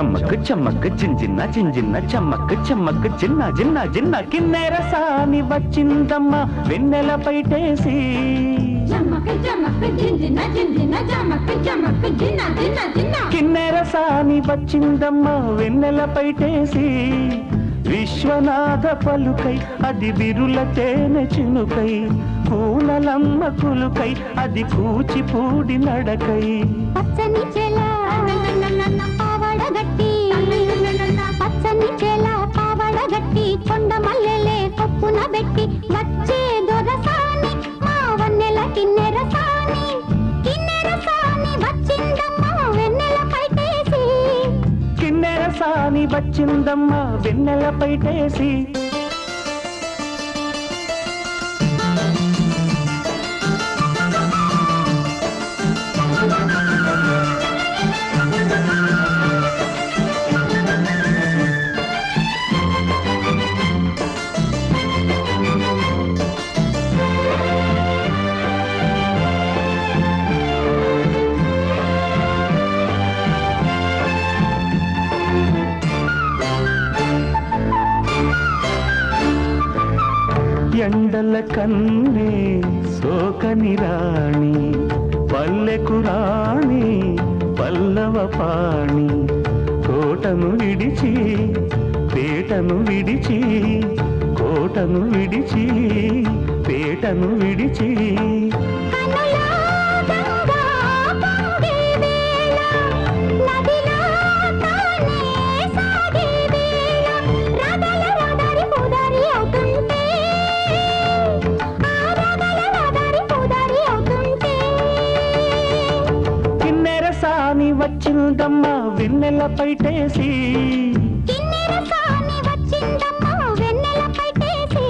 చమ్మక్ చమ్మక్ జింజిన్న జింజిన్న చమ్మక్ చమ్మక్ జిన్న జిన్న జిన్న కిన్నెర సాని వచ్చిందమ్మ వెన్నెల పైటేసి కిన్నెర సాని వచ్చిందమ్మ వెన్నెల పైటేసి విశ్వనాథ పలుకై అది బిరుల తేనె చినుకై కూనలమ్మ కులుకై అది కూచిపూడి నడకై పచ్చని చెల పావడగట్టి పచ్చని చెల పావడగట్టి కొండ మల్లెలే కొప్పున పెట్టి వచ్చే దొరసాని మా వన్నెల కిన్నెర సాని వచ్చిందమ్మ వెన్నెల పైటేసి కిన్నెర సాని వచ్చిందమ్మ వెన్నెల పైటేసి ఎండల కన్నే సోకని రాణి పల్లెకు రాణి పల్లవ పాణి కోటను విడిచి పేటను విడిచి కోటను విడిచి పేటను విడిచి వచ్చిందమ్మ వెన్నెల పైటేసి కిన్నెర సాని వచ్చిందమ్మ వెన్నెల పైటేసి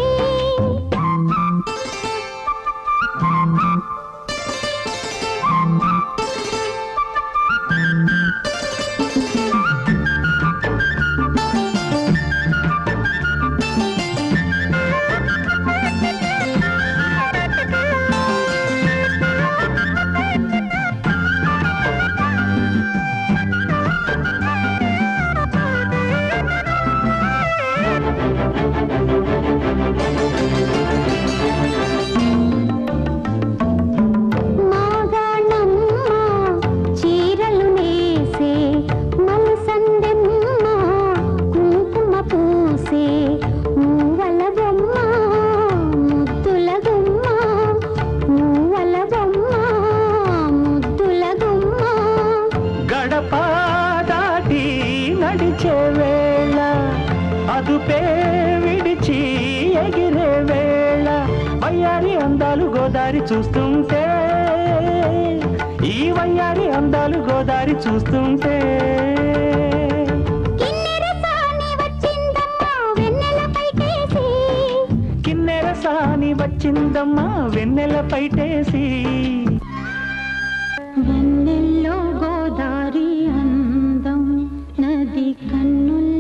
అదుపే విడిచి ఎగిరే వేళ వయ్యారి అందాలు గోదారి చూస్తుంటే ఈ వయ్యారి అందాలు గోదారి చూస్తుంటే కిన్నెర సాని వచ్చిందమ్మ వెన్నెల పైటేసి కిన్నెర సాని వచ్చిందమ్మ వెన్నెల పైటేసి వెన్నెల్లో గోదారి అందం నది కన్నుల